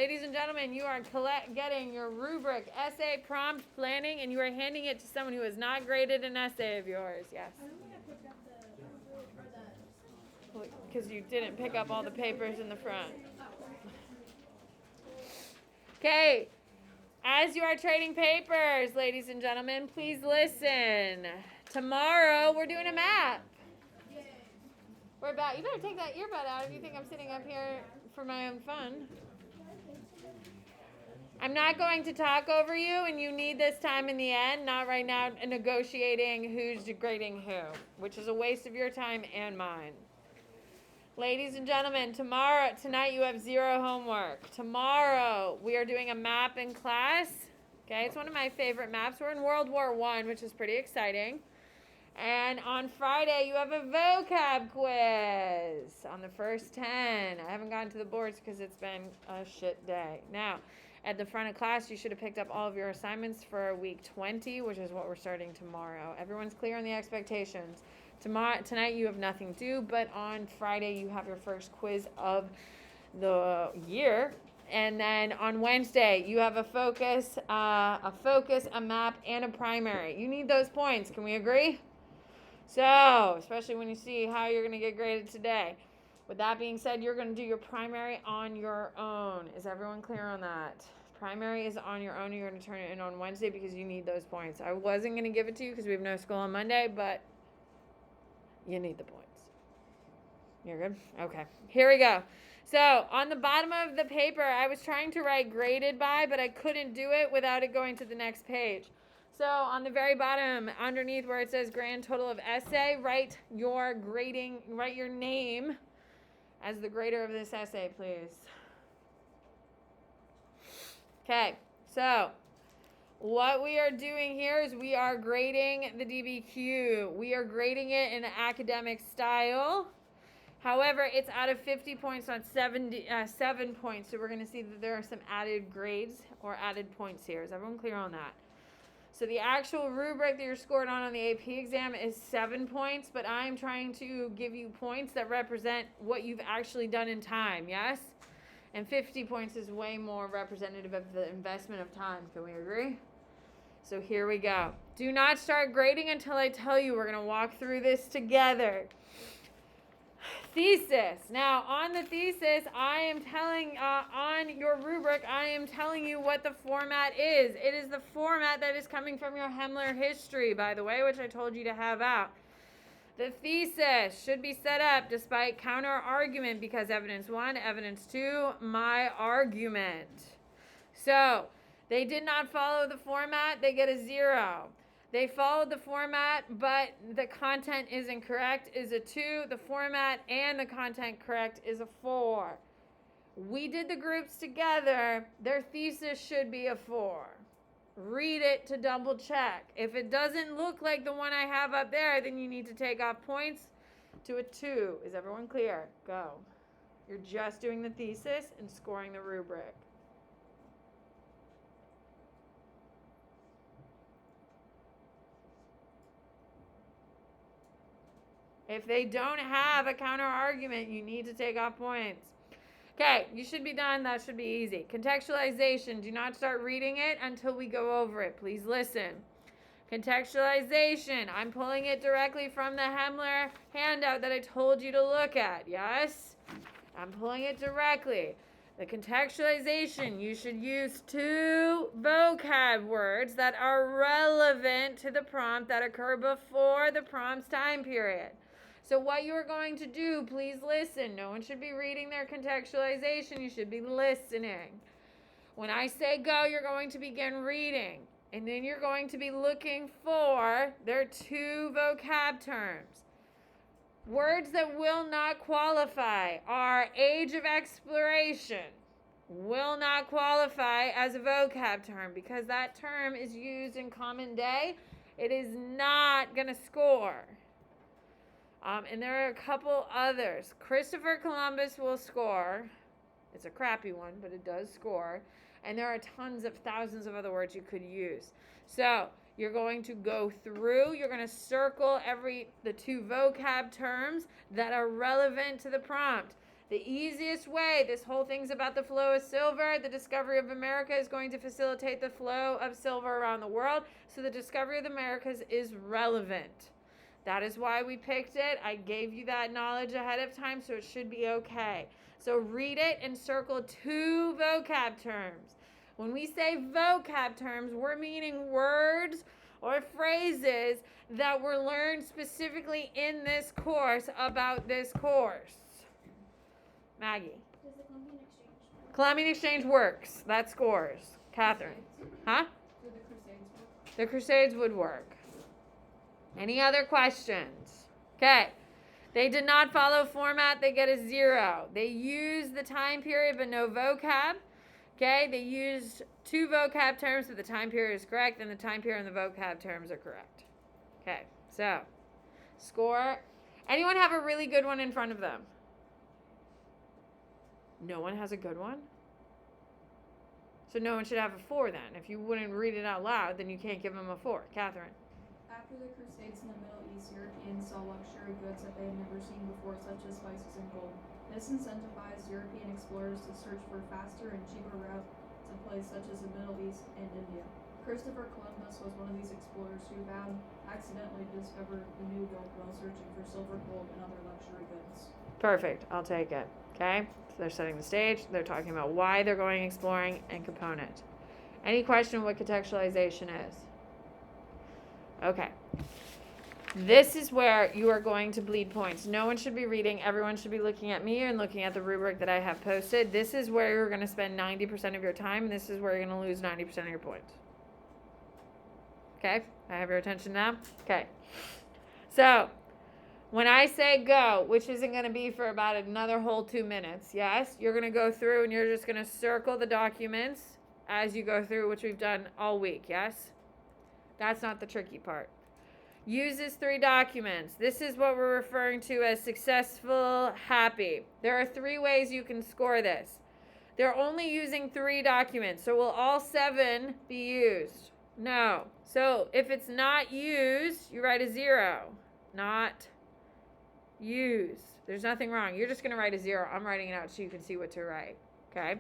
ladies and gentlemen, you are getting your rubric essay prompt planning, and you are handing it to someone who has not graded an essay of yours. Yes. Because you didn't pick up all the papers in the front. Okay. As you are trading papers, ladies and gentlemen, please listen. Tomorrow, we're doing a map. You better take that earbud out if you think I'm sitting up here for my own fun. I'm not going to talk over you, and you need this time in the end, not right now negotiating who's grading who, which is a waste of your time and mine. Ladies and gentlemen, tonight you have 0 homework. Tomorrow we are doing a map in class. Okay, it's one of my favorite maps. We're in World War I, which is pretty exciting. And on Friday you have a vocab quiz on the first 10. I haven't gotten to the boards because it's been a shit day. Now, at the front of class, you should have picked up all of your assignments for week 20, which is what we're starting tomorrow. Everyone's clear on the expectations. Tonight you have nothing due, but on Friday you have your first quiz of the year. And then on Wednesday you have a focus, a map, and a primary. You need those points. Can we agree? So, especially when you see how you're going to get graded today. With that being said, you're going to do your primary on your own. Is everyone clear on that? Primary is on your own. You're going to turn it in on Wednesday because you need those points. I wasn't going to give it to you because we have no school on Monday, but you need the points. You're good? Okay. Here we go. So on the bottom of the paper, I was trying to write graded by, but I couldn't do it without it going to the next page. So on the very bottom, underneath where it says grand total of essay, write your name as the grader of this essay, please. Okay, so what we are doing here is we are grading the DBQ. We are grading it in an academic style. However, it's out of 50 points on 7 points. So we're going to see that there are some added grades or added points here. Is everyone clear on that? So the actual rubric that you're scored on the AP exam is 7 points, but I'm trying to give you points that represent what you've actually done in time, yes? And 50 points is way more representative of the investment of time. Can we agree? So here we go. Do not start grading until I tell you. We're going to walk through this together. Thesis. Now, on the thesis, I am telling, on your rubric, I am telling you what the format is. It is the format that is coming from your Hemmler history, by the way, which I told you to have out. The thesis should be set up despite counter argument because evidence 1, evidence 2, my argument. So, they did not follow the format, they get a 0. They followed the format, but the content is incorrect, is a 2. The format and the content correct is a 4. We did the groups together. Their thesis should be a 4. Read it to double check. If it doesn't look like the one I have up there, then you need to take off points to a 2. Is everyone clear? Go. You're just doing the thesis and scoring the rubric. If they don't have a counter argument, you need to take off points. Okay, you should be done. That should be easy. Contextualization. Do not start reading it until we go over it. Please listen. Contextualization. I'm pulling it directly from the Hemmler handout that I told you to look at. Yes? I'm pulling it directly. The contextualization, you should use 2 vocab words that are relevant to the prompt that occur before the prompt's time period. So what you're going to do, please listen. No one should be reading their contextualization. You should be listening. When I say go, you're going to begin reading. And then you're going to be looking for, there are 2 vocab terms. Words that will not qualify are age of exploration. Will not qualify as a vocab term because that term is used in common day. It is not going to score. And there are a couple others. Christopher Columbus will score. It's a crappy one, but it does score. And there are tons of thousands of other words you could use. So you're going to go through. You're going to circle the 2 vocab terms that are relevant to the prompt. The easiest way, this whole thing's about the flow of silver. The discovery of America is going to facilitate the flow of silver around the world. So the discovery of the Americas is relevant. That is why we picked it. I gave you that knowledge ahead of time, so it should be okay. So read it and circle 2 vocab terms. When we say vocab terms, we're meaning words or phrases that were learned specifically in this course about this course. Maggie. Does the Columbian Exchange? Columbian Exchange works. That scores. Catherine. Huh? Do the Crusades work? The Crusades would work. Any other questions? Okay. They did not follow format. They get a 0. They used the time period but no vocab. Okay. They used 2 vocab terms, but the time period is correct, and the time period and the vocab terms are correct. Okay. So, score. Anyone have a really good one in front of them? No one has a good one? So no one should have a 4 then. If you wouldn't read it out loud, then you can't give them a 4. Catherine. After the Crusades in the Middle East, Europeans saw luxury goods that they had never seen before, such as spices and gold. This incentivized European explorers to search for faster and cheaper routes to places such as the Middle East and India. Christopher Columbus was one of these explorers who had accidentally discovered the New World while searching for silver, gold, and other luxury goods. Perfect. I'll take it. Okay? So they're setting the stage. They're talking about why they're going exploring and component. Any question what contextualization is? Okay. This is where you are going to bleed points. No one should be reading. Everyone should be looking at me and looking at the rubric that I have posted. This is where you're going to spend 90% of your time, and this is where you're going to lose 90% of your points. Okay? I have your attention now? Okay. So, when I say go, which isn't going to be for about another whole 2 minutes, yes, you're going to go through and you're just going to circle the documents as you go through, which we've done all week, yes? That's not the tricky part. Uses 3 documents. This is what we're referring to as successful, happy. There are 3 ways you can score this. They're only using 3 documents, so will all 7 be used? No. So if it's not used, you write a 0. Not used. There's nothing wrong. You're just going to write a 0. I'm writing it out so you can see what to write. Okay?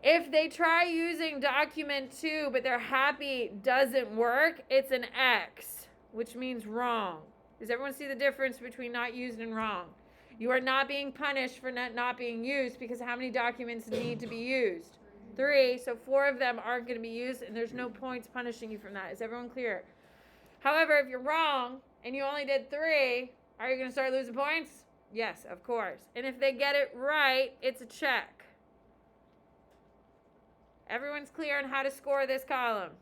If they try using document 2, but they're happy doesn't work, it's an X, which means wrong. Does everyone see the difference between not used and wrong? You are not being punished for not being used, because how many documents need to be used? 3, so 4 of them aren't going to be used, and there's no points punishing you from that. Is everyone clear? However, if you're wrong and you only did 3, are you going to start losing points? Yes, of course. And if they get it right, it's a check. Everyone's clear on how to score this column.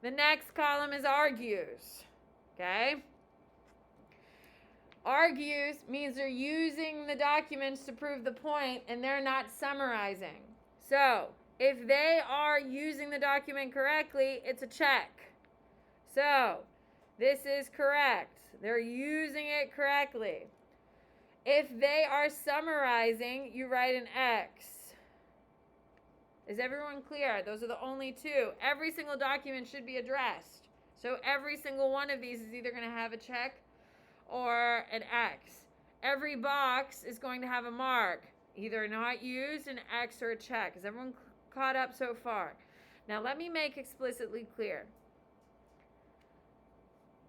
The next column is argues. Okay? Argues means they're using the documents to prove the point and they're not summarizing. So, if they are using the document correctly, it's a check. So, this is correct. They're using it correctly. If they are summarizing, you write an X. Is everyone clear? Those are the only 2. Every single document should be addressed. So every single one of these is either going to have a check or an X. Every box is going to have a mark, either not used, an X, or a check. Is everyone caught up so far? Now let me make explicitly clear.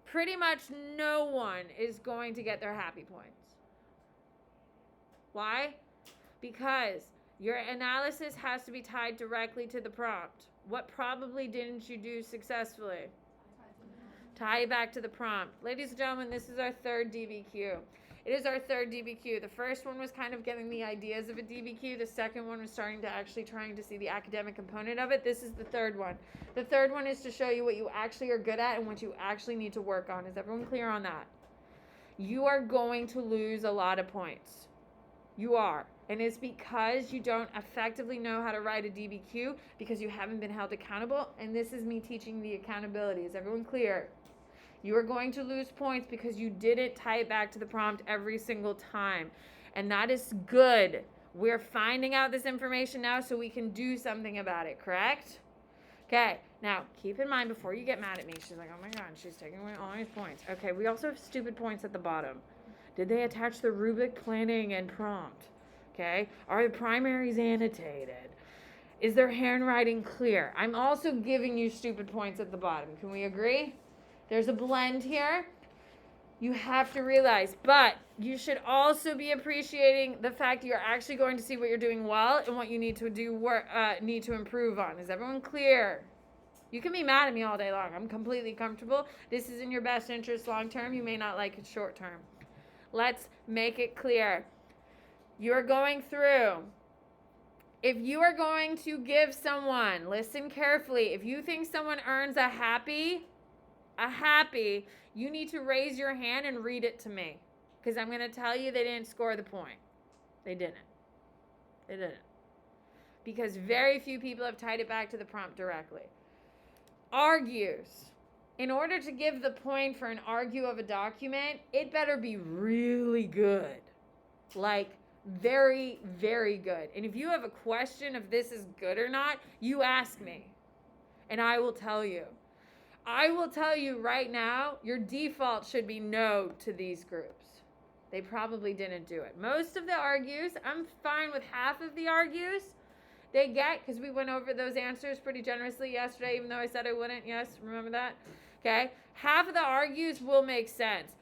Pretty much no one is going to get their happy points. Why? Because your analysis has to be tied directly to the prompt. What probably didn't you do successfully? Tie it back to the prompt. Ladies and gentlemen, this is our 3rd DBQ. It is our 3rd DBQ. The first one was kind of getting the ideas of a DBQ. The second one was starting to actually trying to see the academic component of it. This is the 3rd one. The 3rd one is to show you what you actually are good at and what you actually need to work on. Is everyone clear on that? You are going to lose a lot of points. You are. And it's because you don't effectively know how to write a DBQ, because you haven't been held accountable. And this is me teaching the accountability. Is everyone clear? You are going to lose points because you didn't tie it back to the prompt every single time. And that is good. We're finding out this information now so we can do something about it, correct? Okay, now keep in mind before you get mad at me, she's like, oh my God, she's taking away all these points. Okay, we also have stupid points at the bottom. Did they attach the rubric, planning, and prompt? Okay? Are the primaries annotated? Is their handwriting clear? I'm also giving you stupid points at the bottom. Can we agree? There's a blend here. You have to realize, but you should also be appreciating the fact you're actually going to see what you're doing well and what you need to need to improve on. Is everyone clear? You can be mad at me all day long. I'm completely comfortable. This is in your best interest long term. You may not like it short term. Let's make it clear. You're going through. If you are going to give someone, listen carefully, if you think someone earns a happy, you need to raise your hand and read it to me. Because I'm going to tell you they didn't score the point. They didn't. Because very few people have tied it back to the prompt directly. Argues. In order to give the point for an argue of a document, it better be really good. Like, very, very good. And if you have a question if this is good or not, you ask me. And I will tell you. I will tell you right now, your default should be no to these groups. They probably didn't do it. Most of the argues, I'm fine with half of the argues they get, because we went over those answers pretty generously yesterday, even though I said I wouldn't. Yes, remember that? Okay. Half of the argues will make sense.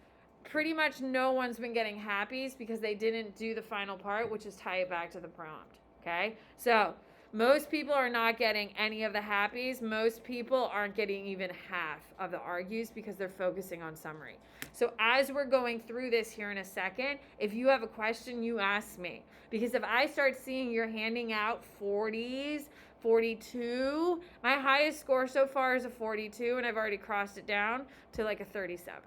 Pretty much no one's been getting happies because they didn't do the final part, which is tie it back to the prompt. Okay. So most people are not getting any of the happies. Most people aren't getting even half of the argues because they're focusing on summary. So as we're going through this here in a second, if you have a question, you ask me. Because if I start seeing you're handing out 40s, 42, my highest score so far is a 42, and I've already crossed it down to like a 37.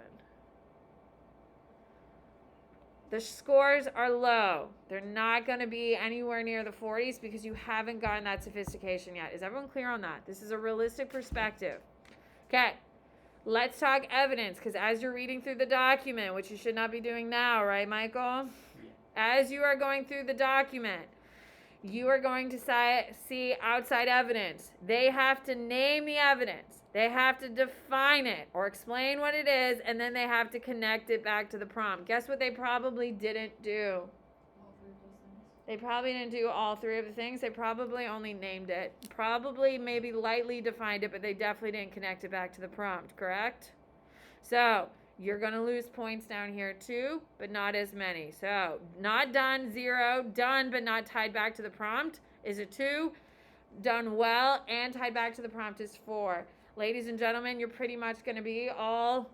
The scores are low. They're not going to be anywhere near the 40s because you haven't gotten that sophistication yet. Is everyone clear on that? This is a realistic perspective. Okay, let's talk evidence, because as you're reading through the document, which you should not be doing now, right, Michael? As you are going through the document, you are going to see outside evidence. They have to name the evidence. They have to define it or explain what it is, and then they have to connect it back to the prompt. Guess what they probably didn't do? All three of those things. They probably didn't do all three of the things. They probably only named it. Probably maybe lightly defined it, but they definitely didn't connect it back to the prompt, correct? So you're going to lose points down here too, but not as many. So not done, 0. Done, but not tied back to the prompt is a 2. Done well and tied back to the prompt is 4. Ladies and gentlemen, you're pretty much going to be all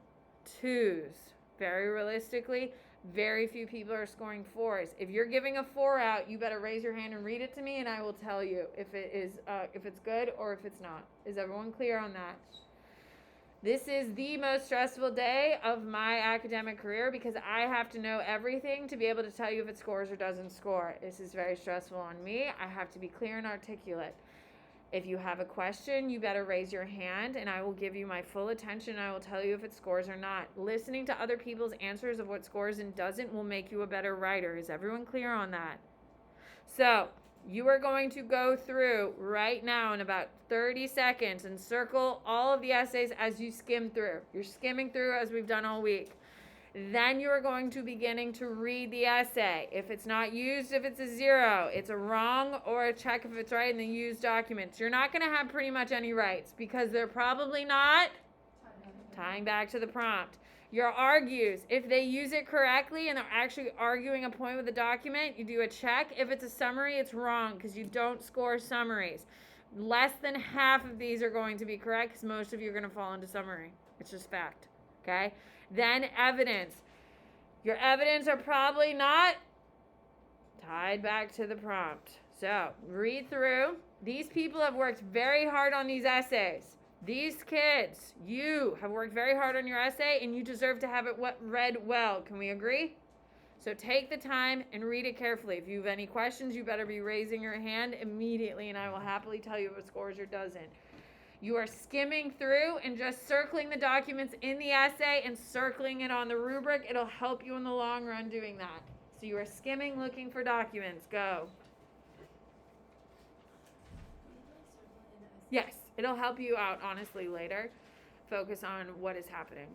2s. Very realistically, very few people are scoring 4s. If you're giving a 4 out, you better raise your hand and read it to me, and I will tell you if it's good or if it's not. Is everyone clear on that? This is the most stressful day of my academic career because I have to know everything to be able to tell you if it scores or doesn't score. This is very stressful on me. I have to be clear and articulate. If you have a question, you better raise your hand and I will give you my full attention. I will tell you if it scores or not. Listening to other people's answers of what scores and doesn't will make you a better writer. Is everyone clear on that? So you are going to go through right now in about 30 seconds and circle all of the essays as you skim through. You're skimming through as we've done all week. Then you are going to beginning to read the essay. If it's not used, if it's a 0, it's a wrong or a check if it's right in the used documents. You're not going to have pretty much any rights because they're probably not tying back to the prompt. Your argues, if they use it correctly and they're actually arguing a point with the document, you do a check. If it's a summary, it's wrong because you don't score summaries. Less than half of these are going to be correct because most of you are going to fall into summary. It's just fact. Okay? Then evidence. Your evidence are probably not tied back to the prompt. So read through. These people have worked very hard on these essays. These kids, you have worked very hard on your essay and you deserve to have it read well. Can we agree? So take the time and read it carefully. If you have any questions, you better be raising your hand immediately and I will happily tell you if it scores or doesn't. You are skimming through and just circling the documents in the essay and circling it on the rubric. It'll help you in the long run doing that. So you are skimming, looking for documents. Go. Yes, it'll help you out, honestly, later. Focus on what is happening.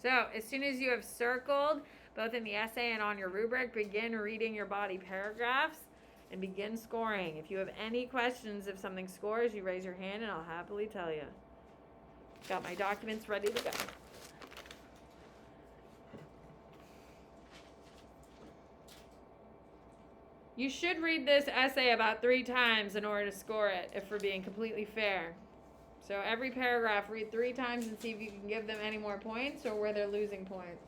So, as soon as you have circled, both in the essay and on your rubric, begin reading your body paragraphs and begin scoring. If you have any questions, if something scores, you raise your hand and I'll happily tell you. Got my documents ready to go. You should read this essay about 3 times in order to score it, if we're being completely fair. So every paragraph, read 3 times and see if you can give them any more points or where they're losing points.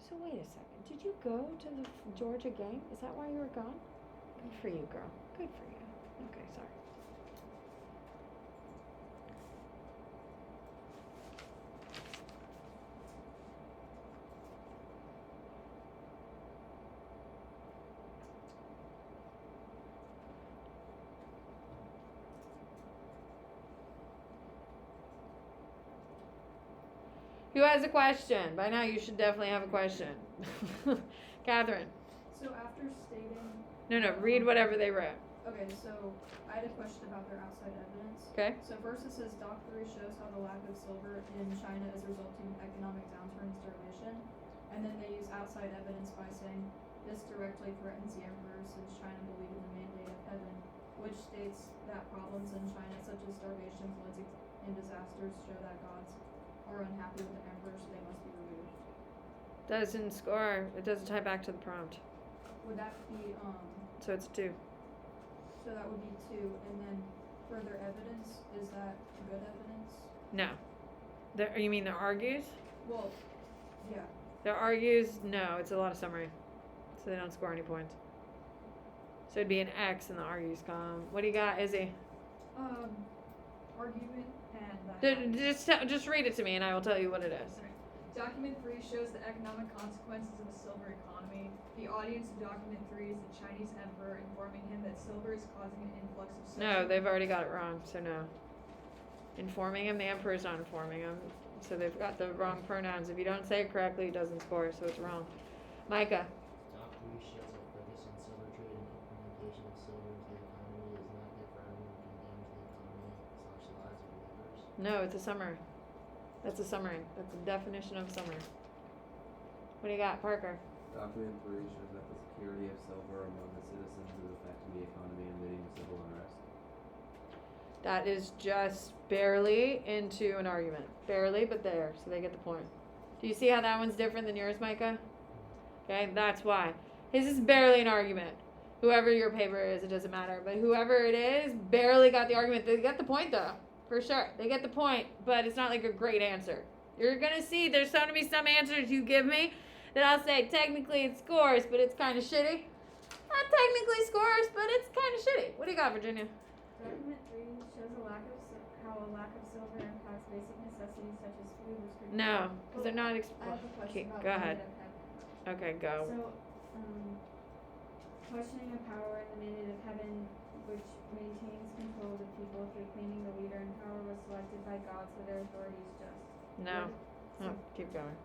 So wait a second. Did you go to the Georgia game? Is that why you were gone? Good for you, girl. Good for you. Okay, sorry. Who has a question? By now you should definitely have a question. Catherine. So after stating. No, read whatever they wrote. Okay, so I had a question about their outside evidence. Okay. So first it says Doc 3 shows how the lack of silver in China is resulting in economic downturn and starvation. And then they use outside evidence by saying this directly threatens the emperor since China believed in the mandate of heaven, which states that problems in China such as starvation, floods, and disasters show that gods are unhappy with the emperor, so they must be removed. Doesn't score. It doesn't tie back to the prompt. Would that be So it's 2. so that would be 2, and then further evidence, is that good evidence? No. You mean there argues? Well, yeah. There argues? No, it's a lot of summary. So they don't score any points. So it'd be an X in the argues column. What do you got, Izzy? Argument and Just read it to me and I will tell you what it is. Document 3 shows the economic consequences of a silver economy. The audience in Document 3 is the Chinese emperor informing him that silver is causing an influx of No, they've already got it wrong, so no. Informing him, the emperor's not informing him. So they've got the wrong pronouns. If you don't say it correctly, it doesn't score, so it's wrong. Micah. Doc 3 shows a focus on silver trade and implementation of silver into the economy is not good for everyone and can damage the economy / the lives of workers. No, it's a summary. That's a summary. That's a definition of a summary. What do you got, Parker? Document 3 shows that the security of silver among the citizens is affecting the economy and leading to civil unrest. That is just barely into an argument. Barely, but there. So they get the point. Do you see how that one's different than yours, Micah? Okay, that's why. His is barely an argument. Whoever your paper is, it doesn't matter. But whoever it is, barely got the argument. They get the point, though. For sure. They get the point, but it's not like a great answer. You're going to see there's going to be some answers you give me that I'll say technically it scores, but it's kind of shitty. Not technically scores, but it's kind of shitty. What do you got, Virginia? Document 3 shows how a lack of silver impacts basic necessities such as food, restricted. No, because they're not. I have a question about Go ahead. mandate of heaven. Okay, go. So, questioning of power and the mandate of heaven, which maintains control of the people through claiming the leader in power was selected by God, so their authority is just. No. So, Oh, keep going.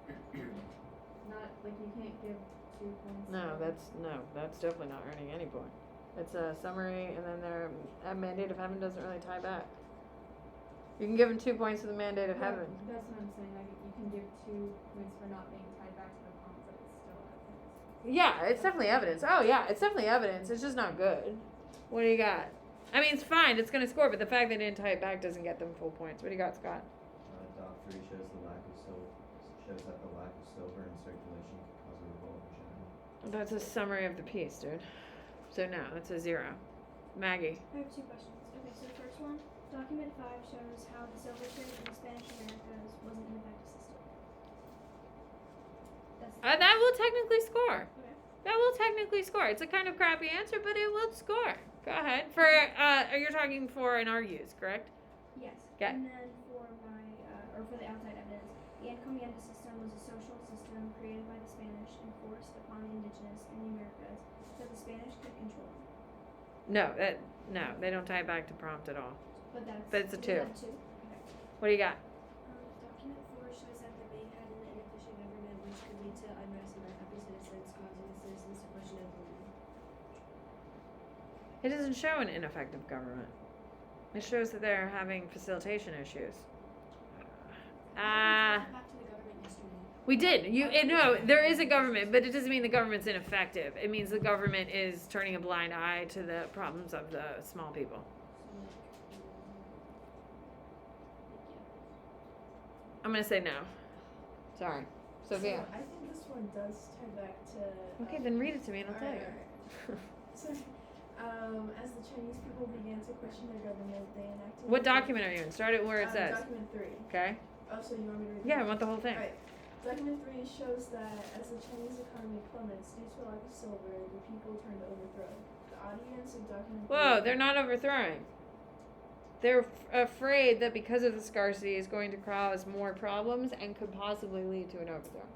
not like you can't give 2 points. No, that's definitely not earning any point. It's a summary, and then their mandate of heaven doesn't really tie back. You can give them 2 points for the mandate of heaven. That's what I'm saying. Like you can give 2 points for not being tied back to the prompt, but it's still evidence. Yeah, it's definitely evidence. Oh yeah, it's definitely evidence. It's just not good. What do you got? I mean, it's fine. It's gonna score, but the fact they didn't tie it back doesn't get them full points. What do you got, Scott? Doc 3 shows that the lack of silver in circulation can cause a revolt in China. That's a summary of the piece, dude. So no, it's a 0. Maggie. I have 2 questions. Okay, so the first one, document 5 shows how the silver trade in the Spanish Americas was an ineffective system. That's That will technically score. okay. That will technically score. It's a kind of crappy answer, but it will score. Go ahead. For you're talking for an argues, correct? Yes. Okay. And then for my for the outside evidence, the encomienda system was a social system created by the Spanish and forced upon the indigenous in the Americas that the Spanish could control. No, they don't tie it back to prompt at all. But that's But it's a is 2. that 2? Okay. What do you got? Document 4 shows that the main head in the inefficient government, which could lead to unrest and unhappy citizens, causing the citizens to question authority. It doesn't show an ineffective government. It shows that they're having facilitation issues. Back to the government yesterday. We did. No, there is a government, but it doesn't mean the government's ineffective. It means the government is turning a blind eye to the problems of the small people. I'm gonna say no. Sorry, Sophia. So I think this one does tie back to. Okay, then read it to me and I'll tell you. Alright. So, as the Chinese people began to question their government, they enacted. What document are you in? Start it where it says. Document 3. Okay. Oh, so you want me to read? Yeah, I want the whole thing. Alright. Document 3 shows that as the Chinese economy plummets due to a lack of silver, the people turn to overthrow. The audience of document 3. Whoa, they're not overthrowing. They're afraid that because of the scarcity is going to cause more problems and could possibly lead to an overthrow.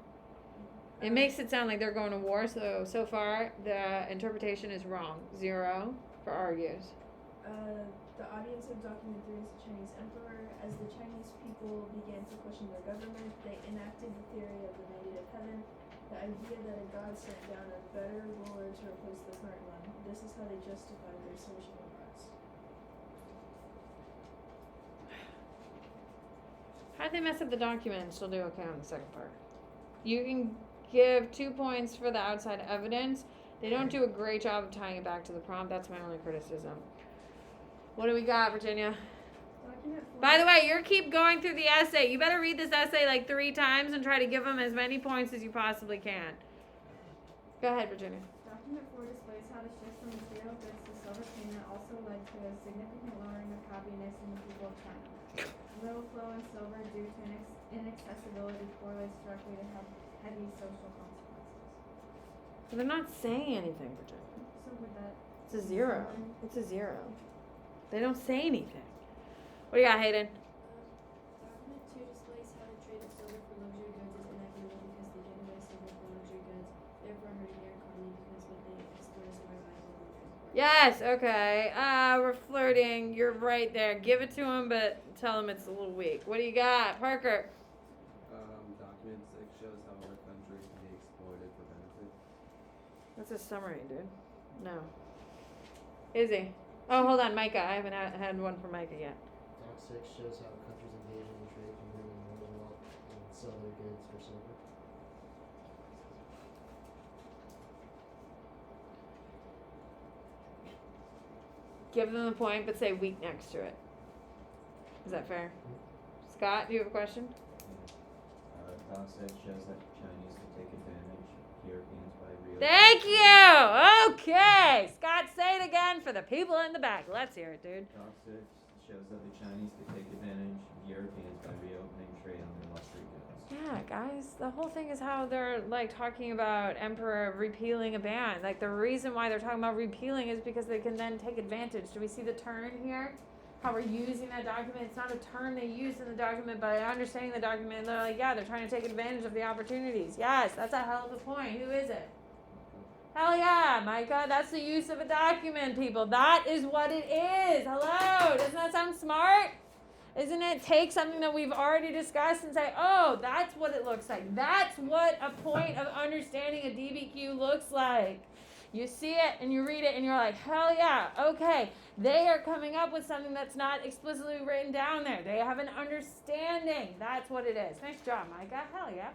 It makes it sound like they're going to war, so far the interpretation is wrong. 0 for argues. The audience of document 3 is the Chinese emperor. As the Chinese people began to question their government, they enacted the theory of the negative heaven, the idea that a god sent down a better ruler to replace the current one. This is how they justified their social unrest. How'd they mess up the document and still do okay on the second part? You can give 2 points for the outside evidence. They don't do a great job of tying it back to the prompt. That's my only criticism. What do we got, Virginia? Document 4. By the way, you keep going through the essay. You better read this essay like 3 times and try to give them as many points as you possibly can. Go ahead, Virginia. Document 4 displays how the shift from material goods to silver payment also led to a significant lowering of happiness in the people of China. Little flow in silver due to inaccessibility correlates directly to heavy social consequences. But they're not saying anything, Virginia. So would that It's a 0. It's a 0. They don't say anything. What do you got, Hayden? Document 2 displays how the trade of silver for luxury goods is inequitable because they give away silver for luxury goods, therefore hurting their economy because what they export is more valuable than transport. Yes, okay. We're flirting. You're right there. Give it to him, but tell him it's a little weak. What do you got, Parker? Document 6 shows how our country can be exploited for benefit. That's a summary, dude. No. Izzy. Oh, hold on, Micah. I haven't had one for Micah yet. Doc 6 shows how countries engage in trade can bring in more wealth and sell their goods for silver. Give them the point, but say weak next to it. Is that fair? Scott, do you have a question? Doc 6 shows that Chinese can take advantage of Europeans by reopening. Thank you! Okay! Scott, say it again for the people in the back. Let's hear it, dude. Doc 6 shows that the Chinese can take advantage of Europeans by reopening trade on their luxury goods. Yeah, guys, the whole thing is how they're like talking about Emperor repealing a ban. Like the reason why they're talking about repealing is because they can then take advantage. Do we see the turn here? How we're using that document? It's not a term they use in the document, but understanding the document, they're like, yeah, they're trying to take advantage of the opportunities. Yes, that's a hell of a point. Who is it? Hell yeah, Micah. That's the use of a document, people. That is what it is. Hello. Doesn't that sound smart? Isn't it take something that we've already discussed and say, oh, that's what it looks like. That's what a point of understanding a DBQ looks like. You see it and you read it and you're like, hell yeah, okay. They are coming up with something that's not explicitly written down there. They have an understanding. That's what it is. Nice job, Micah. Hell yeah.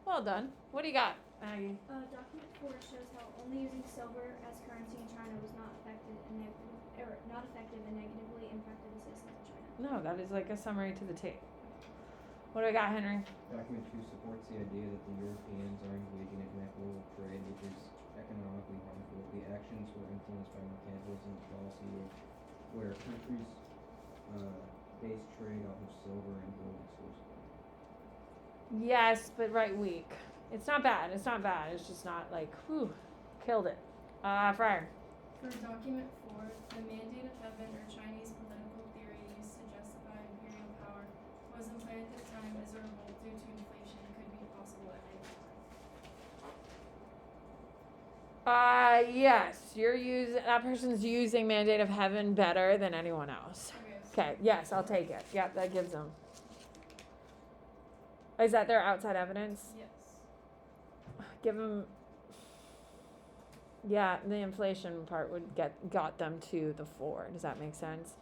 Well done. What do you got, Maggie? Document 4 shows how only using silver as currency in China was not effective and negatively impacted the citizens of China. No, that is like a summary to the tape. What do I got, Henry? Document 2 supports the idea that the Europeans are engaging in inequitable trade, which is economically harmful. The actions were influenced by mercantilism policy, where countries base trade off of silver and gold exclusively. Yes, but right week. It's not bad. It's not bad. It's just not like, whew, killed it. Friar. For document 4, the mandate of heaven or Chinese political theory used to justify imperial power was in play at the time as a revolt due to inflation could be possible at any time. Yes, that person's using mandate of heaven better than anyone else. Okay, yes, I'll take it. Yep, that gives them. Is that their outside evidence? Yes. Give them. Yeah, the inflation part got them to the 4. Does that make sense?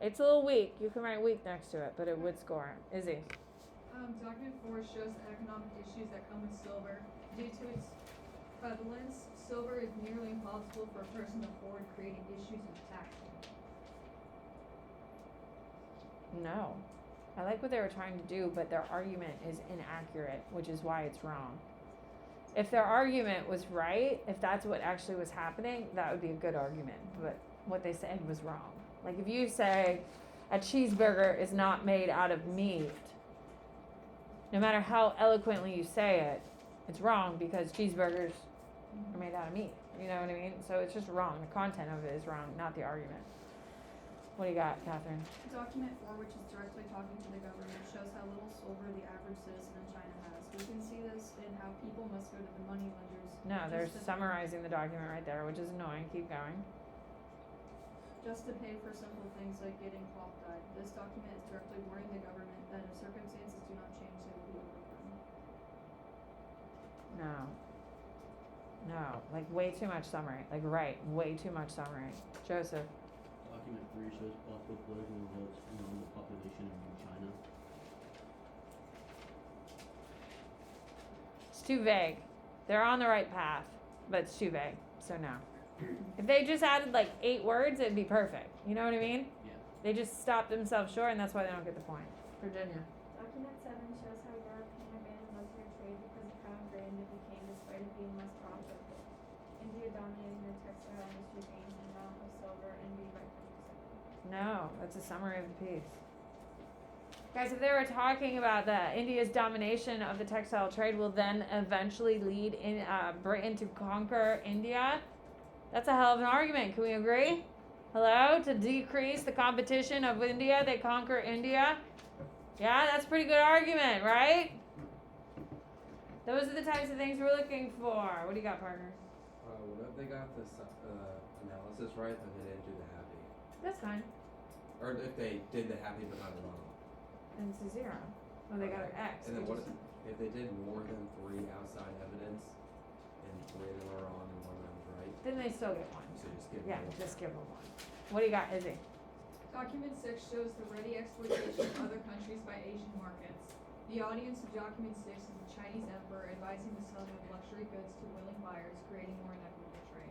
It's a little weak. You can write weak next to it, but it would score. Izzy. Document 4 shows the economic issues that come with silver. Due to its prevalence, silver is nearly impossible for a person to afford, creating issues with tax. No. I like what they were trying to do, but their argument is inaccurate, which is why it's wrong. If their argument was right, if that's what actually was happening, that would be a good argument. But what they said was wrong. Like if you say a cheeseburger is not made out of meat, no matter how eloquently you say it, it's wrong because cheeseburgers are made out of meat. You know what I mean? So it's just wrong. The content of it is wrong, not the argument. What do you got, Catherine? Document 4, which is directly talking to the government, shows how little silver the average citizen in China has. We can see this in how people must go to the money lenders. No, they're just to- summarizing the document right there, which is annoying. Keep going. just to pay for simple things like getting cloth dyed. This document is directly warning the government that if circumstances do not change, they will be overthrown. No. No. Like way too much summary. Like way too much summary. Joseph. Document 3 shows possible political results among the population in China. It's too vague. They're on the right path, but it's too vague. So no. If they just added like 8 words, it'd be perfect. You know what I mean? Yeah. They just stopped themselves short, and that's why they don't get the point. Virginia. Document 7 shows how Europe came abandoned luxury trade because of how ingrained it became despite it being less profitable. India dominating the textile industry gains an amount of silver and be by 50%. No, that's a summary of the piece. Guys, if they were talking about that India's domination of the textile trade will then eventually lead in Britain to conquer India, that's a hell of an argument. Can we agree? Hello? To decrease the competition of India, they conquer India? Yeah, that's a pretty good argument, right? Those are the types of things we're looking for. What do you got, Parker? What if they got this analysis right, but they didn't do the happy? That's fine. Or if they did the happy but got it wrong? And it's a 0. Well, they got an X. And then which what is- if they did more than 3 outside evidence, and 3 of them were wrong and 1 of them was right? Then they still get 1. So just give Yeah, them one. just give them 1. What do you got, Izzy? Document 6 shows the ready exploitation of other countries by Asian markets. The audience of Document 6 is the Chinese emperor advising the selling of luxury goods to willing buyers, creating more inequitable trade.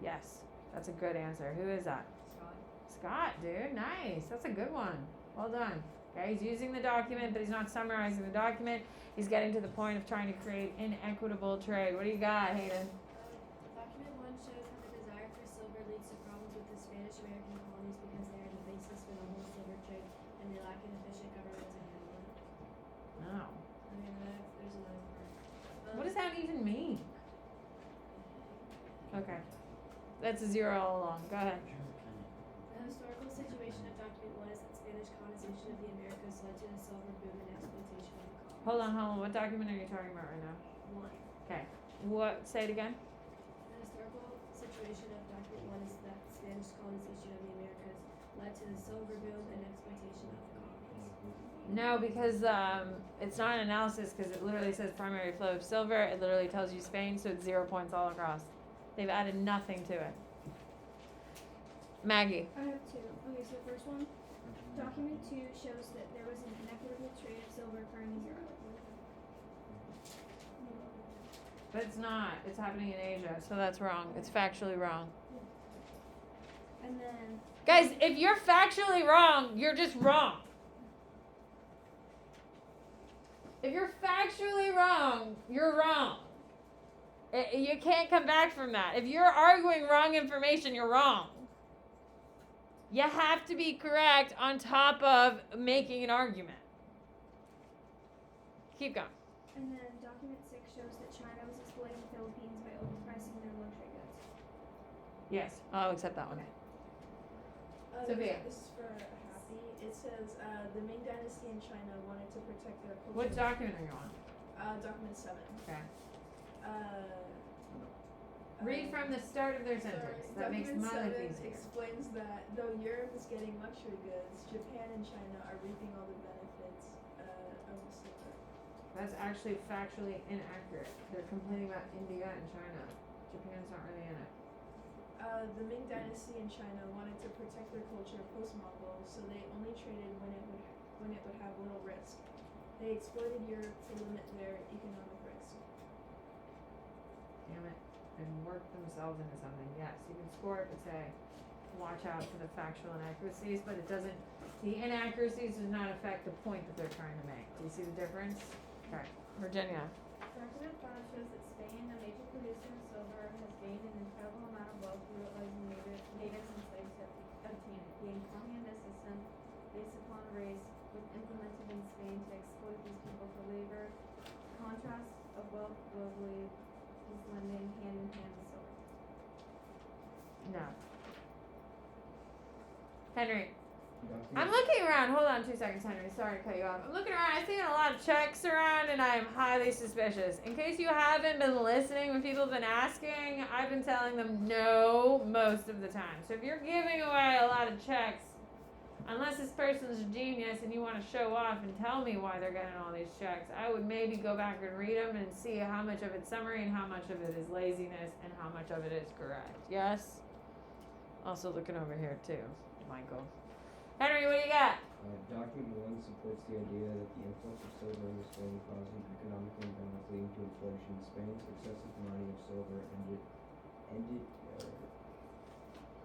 Yes, that's a good answer. Who is that? Scott. Scott, dude. Nice. That's a good one. Well done. Okay, he's using the document, but he's not summarizing the document. He's getting to the point of trying to create inequitable trade. What do you got, Hayden? Document 1 shows how the desire for silver leads to problems with the Spanish-American colonies because they are the basis for the whole silver trade and they lack an efficient government to handle it. No. There's another part. What does that even mean? Okay. That's a 0 all along. Go ahead. The historical situation of Document 1 is that Spanish colonization of the Americas led to the silver boom and exploitation of the colonies. Hold on. What document are you talking about right now? 1. Okay. What? Say it again. The historical situation of Document 1 is that Spanish colonization of the Americas led to the silver boom and exploitation of the colonies. No, because it's not an analysis because it literally says primary flow of silver. It literally tells you Spain, so it's 0 points all across. They've added nothing to it. Maggie. I have 2. Okay, so the first one, document 2 shows that there was an inequitable trade of silver occurring in Europe. But it's not. It's happening in Asia, so that's wrong. It's factually wrong. And then, Guys, if you're factually wrong, you're just wrong. If you're factually wrong, you're wrong. You can't come back from that. If you're arguing wrong information, you're wrong. You have to be correct on top of making an argument. Keep going. and then document 6 shows that China was exploiting the Philippines by overpricing their luxury goods. Yes, I'll accept that one. Sophia. This is for Happy. It says the Ming Dynasty in China wanted to protect their culture. What document are you on? Document 7. Okay. Uh, Read from the start of their sentence. That makes Document my life 7 easier. explains that though Europe is getting luxury goods, Japan and China are reaping all the benefits of the silver. That's actually factually inaccurate. They're complaining about India and China. Japan's not really in it. The Ming Dynasty in China wanted to protect their culture post-Mongol, so they only traded when it would have little risk. They exploited Europe to limit their economic risk. Damn it. And work themselves into something. Yes, you can score it, but say, watch out for the factual inaccuracies, but it doesn't, the inaccuracies does not affect the point that they're trying to make. Do you see the difference? Okay. Virginia. Document 5 shows that Spain, a major producer of silver, has gained an incredible amount of wealth through utilizing natives and slaves to obtain it. The economy in this system, based upon race, was implemented in Spain to exploit these people for labor. Contrast of wealth globally is lending hand in hand with silver. No. Henry. Document I'm looking around. Hold on 2 seconds, Henry. Sorry to cut you off. I'm looking around. I see a lot of checks around, and I am highly suspicious. In case you haven't been listening when people have been asking, I've been telling them no most of the time. So if you're giving away a lot of checks, unless this person's a genius and you want to show off and tell me why they're getting all these checks, I would maybe go back and read them and see how much of it's summary and how much of it is laziness and how much of it is correct. Yes? Also looking over here too, Michael. Henry, what do you got? Document 1 supports the idea that the influx of silver into Spain caused an economic imbalance leading to inflation. Spain's excessive mining of silver ended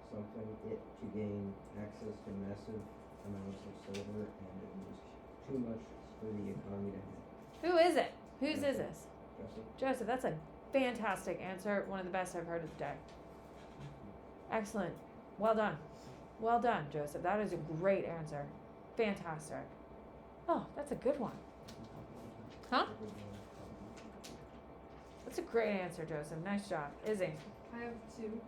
something it to gain access to massive amounts of silver, and it was too much for the economy to handle. Who is it? Whose is this? Joseph? Joseph, that's a fantastic answer. One of the best I've heard of the day. Excellent. Well done. Well done, Joseph. That is a great answer. Fantastic. Oh, that's a good one. Huh? That's a great answer, Joseph. Nice job. Izzy. I have two.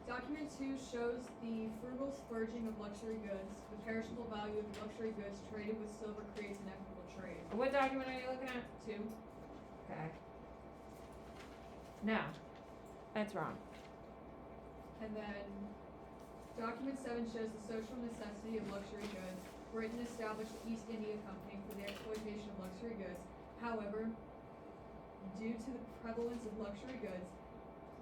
Document 2 shows the frugal splurging of luxury goods. The perishable value of luxury goods traded with silver creates an equitable trade. What document are you looking at? 2. Okay. No. That's wrong. And then document 7 shows the social necessity of luxury goods. Britain established the East India Company for the exploitation of luxury goods. However, due to the prevalence of luxury goods,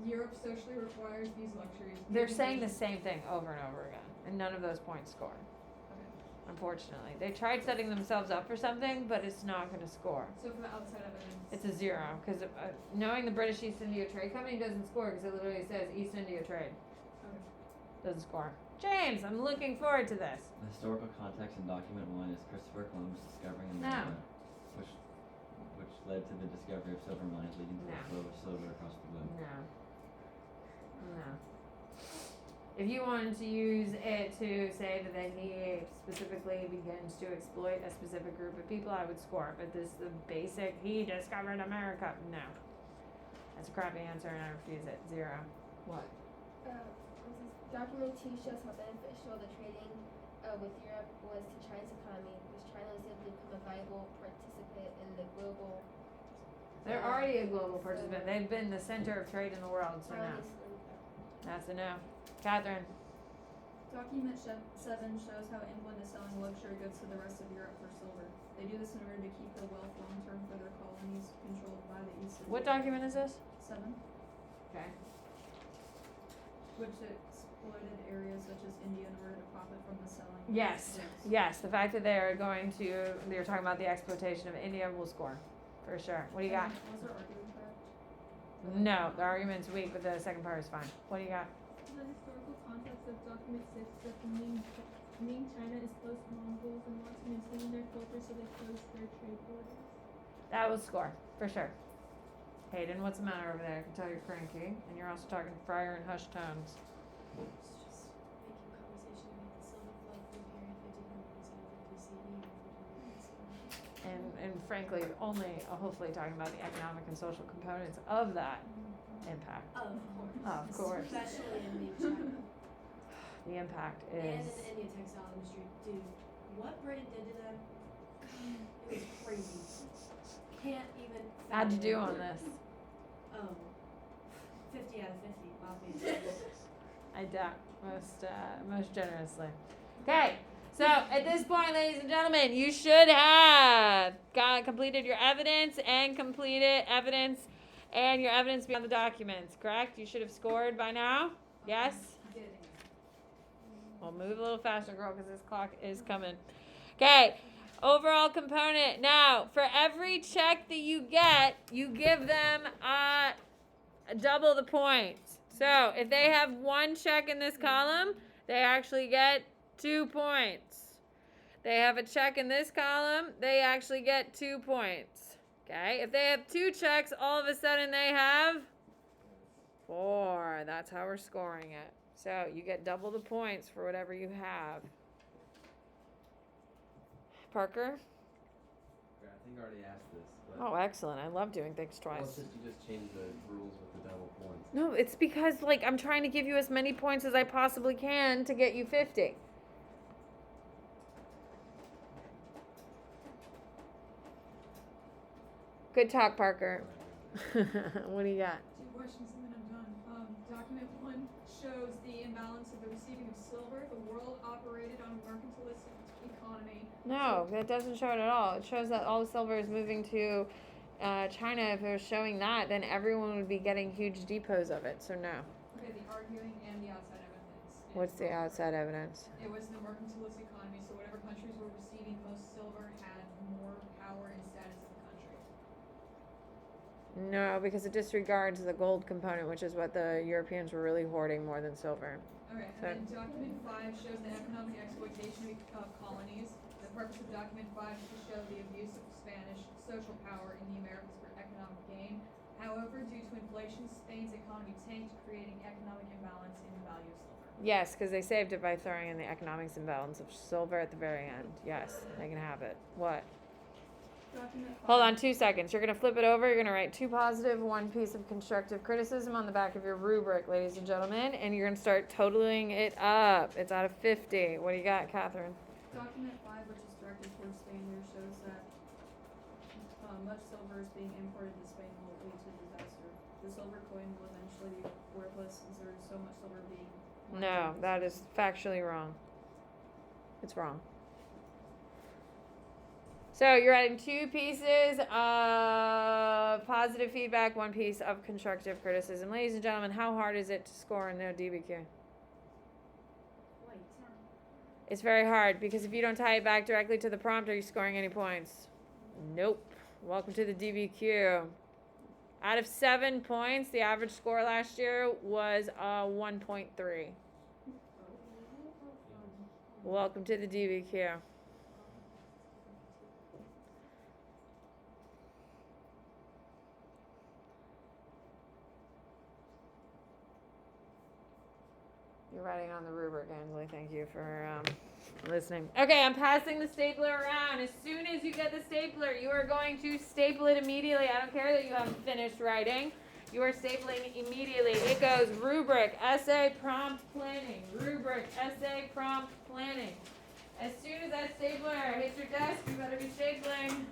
Europe socially requires these luxuries. They're saying the same thing over and over again, and none of those points score. Okay. Unfortunately. They tried setting themselves up for something, but it's not going to score. So for the outside evidence. It's a 0, because knowing the British East India Trade Company doesn't score, because it literally says East India Trade. Okay. Doesn't score. James, I'm looking forward to this. The historical context in document 1 is Christopher Columbus discovering No. America, which led to the discovery of silver mines, leading to No. the flow of silver across the globe. No. No. If you wanted to use it to say that he specifically begins to exploit a specific group of people, I would score. But this the basic, he discovered America. No. That's a crappy answer and I refuse it. 0. What? Document 2 shows how beneficial the trading with Europe was to China's economy, which China was able to become a valuable participant in the global. They're already a global participant. They've been the center of trade in the world, so no. That's a no. Catherine. Document 7 shows how England is selling luxury goods to the rest of Europe for silver. They do this in order to keep their wealth long term for their colonies controlled by the East India. What document is this? 7. Okay. Which exploited areas such as India in order to profit from the selling. of Yes. goods. Yes. The fact that they're talking about the exploitation of India will score. For sure. What do you got? Was our argument correct? No, the argument's weak, but the second part is fine. What do you got? The historical context of document 6 that the Ming China is post-Mongols and wants to maintain their culture, so they close their trade borders. That will score, for sure. Hayden, what's the matter over there? I can tell you're cranky, and you're also talking friar and hushed tones. It's just making conversation about the silver flood from period 1500 to 750 CE and 1500 And frankly, only hopefully talking about the economic and social components of that impact. Of course. Of course. Especially in Ming China. The impact And in is. the Indian textile industry. Dude, what Britain did to them, it was crazy. Can't even. How'd you fathom do it. on this? 50 out of 50, obviously. I doubt most generously. Okay, so at this point, ladies and gentlemen, you should have completed your evidence and your evidence beyond the documents. Correct? You should have scored by now. Yes? Getting Well, move a little faster, girl, because this clock is coming. Okay, overall component. Now, for every check that you get, you give them double the points. So, if they have one check in this column, they actually get 2 points. They have a check in this column, they actually get 2 points. Okay, if they have 2 checks, all of a sudden they have 4. That's how we're scoring it. So you get double the points for whatever you have. Parker? Okay, I think I already asked this, but Oh, excellent. I love doing things well, twice. it's just you just changed the rules with the double points. No, it's because like I'm trying to give you as many points as I possibly can to get you 50. Good talk, Parker. What do you got? 2 questions and then I'm done. Document 1 shows the imbalance of the receiving of silver. The world operated on a mercantilistic economy. No, that doesn't show it at all. It shows that all the silver is moving to China. If it was showing that, then everyone would be getting huge depots of it. So no. Okay, the arguing and the outside evidence. is What's the wrong. outside evidence? It was the mercantilist economy, so whatever countries were receiving most silver had more power and status in the country. No, because it disregards the gold component, which is what the Europeans were really hoarding more than silver. Okay, So- and then document 5 shows the economic exploitation of colonies. The purpose of document 5 is to show the abuse of Spanish social power in the Americas for economic gain. However, due to inflation, Spain's economy tanked, creating economic imbalance in the value of silver. Yes, because they saved it by throwing in the economics imbalance of silver at the very end. Yes, they can have it. What? Document 5. Hold on 2 seconds. You're going to flip it over. You're going to write 2 positive, 1 piece of constructive criticism on the back of your rubric, ladies and gentlemen, and you're going to start totaling it up. It's out of 50. What do you got, Catherine? Document 5, which is directed towards Spain, here shows that much silver is being imported to Spain will lead to disaster. The silver coin will eventually be worthless since there is so much silver being mined No, into that Spain. is factually wrong. It's wrong. So you're adding 2 pieces of positive feedback, 1 piece of constructive criticism. Ladies and gentlemen, how hard is it to score in no DBQ? It's very hard because if you don't tie it back directly to the prompt, are you scoring any points? Nope. Welcome to the DBQ. Out of 7 points, the average score last year was 1.3. Welcome to the DBQ. You're writing on the rubric, Ansley. Thank you for listening. Okay, I'm passing the stapler around. As soon as you get the stapler, you are going to staple it immediately. I don't care that you haven't finished writing. You are stapling immediately. It goes rubric, essay, prompt, planning. Rubric, essay, prompt, planning. As soon as that stapler hits your desk, you better be stapling.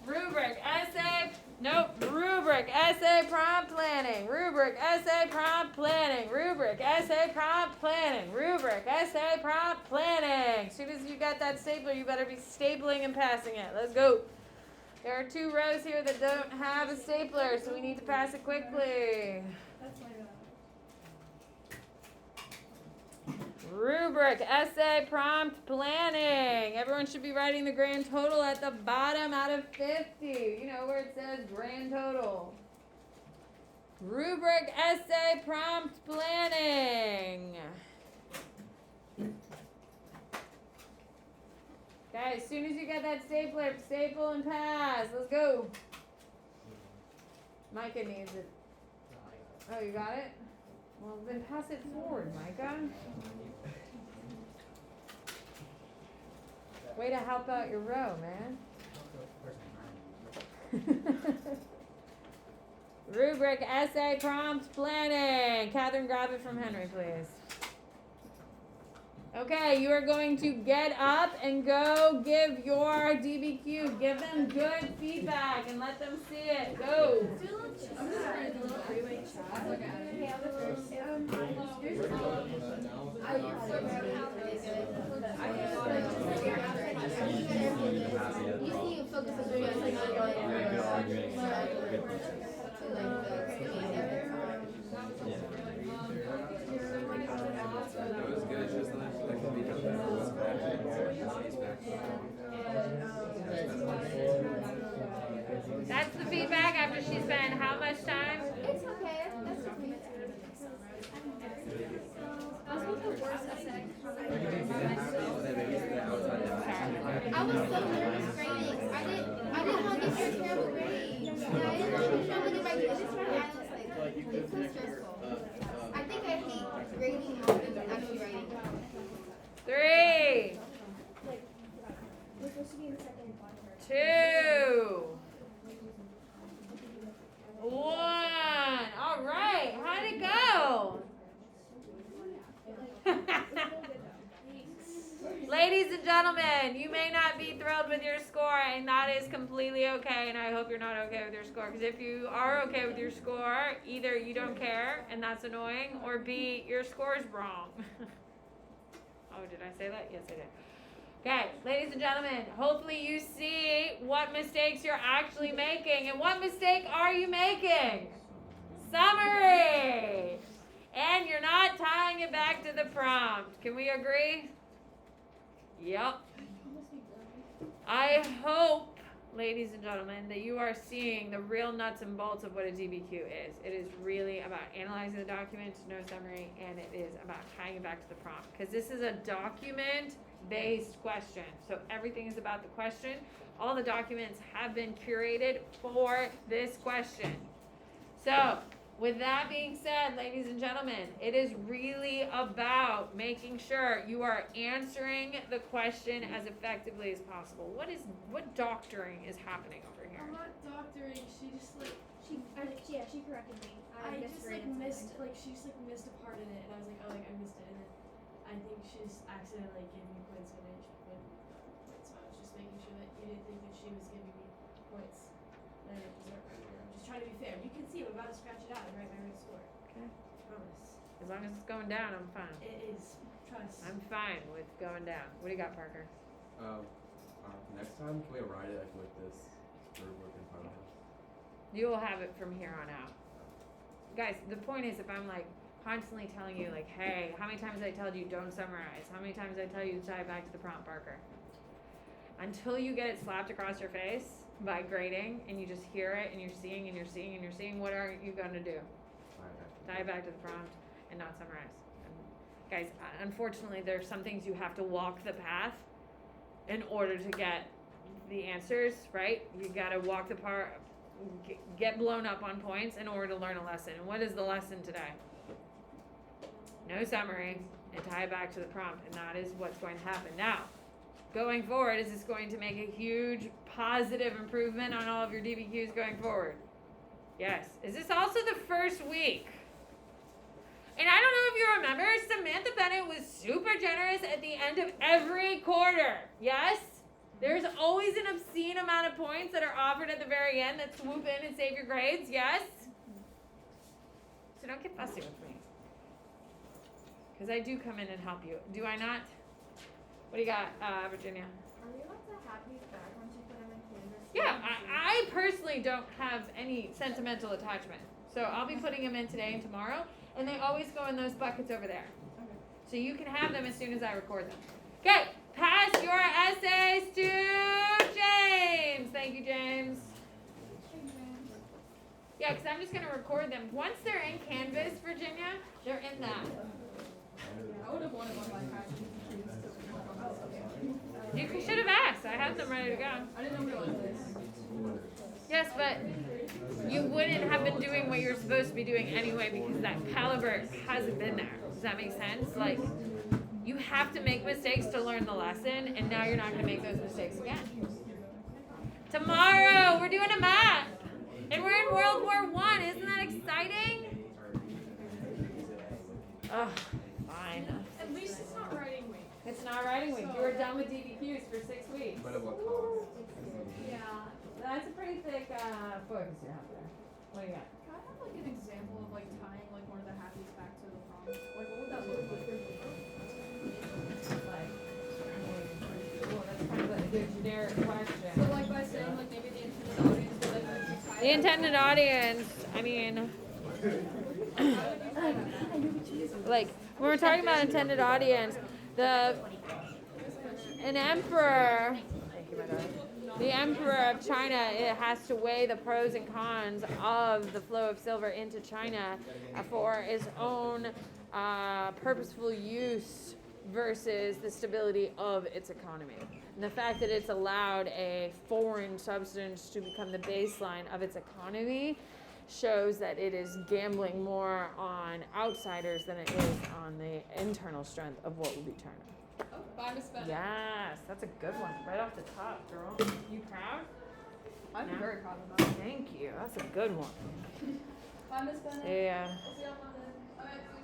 Rubric, essay, nope, rubric, essay, prompt, planning. Rubric, essay, prompt, planning. Rubric, essay, prompt, planning. Rubric, essay, prompt, planning. As soon as you got that stapler, you better be stapling and passing it. Let's go. There are 2 rows here that don't have a stapler, so we need to pass it quickly. That's my bad. Rubric, essay, prompt, planning. Everyone should be writing the grand total at the bottom out of 50. You know where it says grand total. Rubric, essay, prompt, planning. Okay, as soon as you get that stapler, staple and pass. Let's go. Micah needs it. Oh, you got it? Well, then pass it forward, Micah. Way to help out your row, man. Rubric, essay, prompt, planning. Catherine, grab it from Henry, please. Okay, you are going to get up and go give your DBQ. Give them good feedback and let them see it. Go. That's the feedback after she spent how much time? It's okay. That's okay. That's what the worst essay. I was so nervous grading. I didn't want to get a terrible grade. Yeah, I didn't know what my this right. I was like, it's so stressful. I think I hate grading more than actually writing. 3, We're supposed to be in the second 2, 1. All right. How'd it go? Ladies and gentlemen, you may not be thrilled with your score, and that is completely okay, and I hope you're not okay with your score, because if you are okay with your score, either you don't care, and that's annoying, or B, your score is wrong. Oh, did I say that? Yes, I did. Okay, ladies and gentlemen, hopefully you see what mistakes you're actually making, and what mistake are you making? Summary! And you're not tying it back to the prompt. Can we agree? Yep. I hope, ladies and gentlemen, that you are seeing the real nuts and bolts of what a DBQ is. It is really about analyzing the document, no summary, and it is about tying it back to the prompt. Because this is a document-based question. So everything is about the question. All the documents have been curated for this question. So, with that being said, ladies and gentlemen, it is really about making sure you are answering the question as effectively as possible. What doctoring is happening over here? I'm not doctoring. She just like She corrected me. I just like missed she just like missed a part in it, and I was like, oh, like I missed it, and then I think she just accidentally gave me points when I wouldn't points. So I was just making sure that you didn't think that she was giving me points that I didn't deserve. I'm just trying to be fair. You can see I'm about to scratch it out and write my right score. Okay. Promise. As long as it's going down, I'm fine. It is. Trust. I'm fine with going down. What do you got, Parker? Next time, can we write it like with this rubric in front of us? You will have it from here on out. Guys, the point is, if I'm like constantly telling you, like, hey, how many times I told you don't summarize? How many times I tell you to tie it back to the prompt, Parker? Until you get it slapped across your face by grading, and you just hear it, and you're seeing, and you're seeing, and you're seeing, what are you going to do? Tie it back to the prompt and not summarize. And guys, unfortunately, there's some things you have to walk the path in order to get the answers, right? You got to walk the part, get blown up on points in order to learn a lesson. And what is the lesson today? No summary, and tie it back to the prompt, and that is what's going to happen. Now, going forward, is this going to make a huge positive improvement on all of your DBQs going forward? Yes. Is this also the first week? And I don't know if you remember, Samantha Bennett was super generous at the end of every quarter. Yes? There's always an obscene amount of points that are offered at the very end that swoop in and save your grades. Yes? So don't get fussy with me. Because I do come in and help you. Do I not? What do you got, Virginia? Are we allowed to have these back once you put them in Canvas? Yeah, I personally don't have any sentimental attachment. So I'll be putting them in today and tomorrow. And they always go in those buckets over there. Okay. So you can have them as soon as I record them. Okay, pass your essays to James. Thank you, James. Yeah, because I'm just going to record them. Once they're in Canvas, Virginia, they're in that. I would have wanted one of my passions. You should have asked. I had them ready to go. I didn't realize this. Yes, but you wouldn't have been doing what you're supposed to be doing anyway because that caliber hasn't been there. Does that make sense? Like, you have to make mistakes to learn the lesson, and now you're not going to make those mistakes again. Tomorrow, we're doing a map, and we're in World War I. Isn't that exciting? Oh, fine. At least it's not writing week. It's not writing week. You were done with DBQs for 6 weeks. But at what cost? Yeah. That's a pretty thick focus you have there. What do you got? Can I have like an example of like tying like one of the happies back to the prompt? Like what would that look like? Like, well, that's kind of a good generic question. So like by saying like maybe the intended audience would like if you tie The intended audience, I mean, like, when we're talking about intended audience, an emperor, thank you, my darling. The emperor of China, it has to weigh the pros and cons of the flow of silver into China for its own purposeful use versus the stability of its economy. And the fact that it's allowed a foreign substance to become the baseline of its economy shows that it is gambling more on outsiders than it is on the internal strength of what will be China. Oh, bye, Miss Bennett. Yes, that's a good one. Right off the top, girl. You proud? I'm Yeah. very proud of that. Thank you. That's a good one. Bye, Miss Bennett. Yeah. We'll see you on Monday. Okay.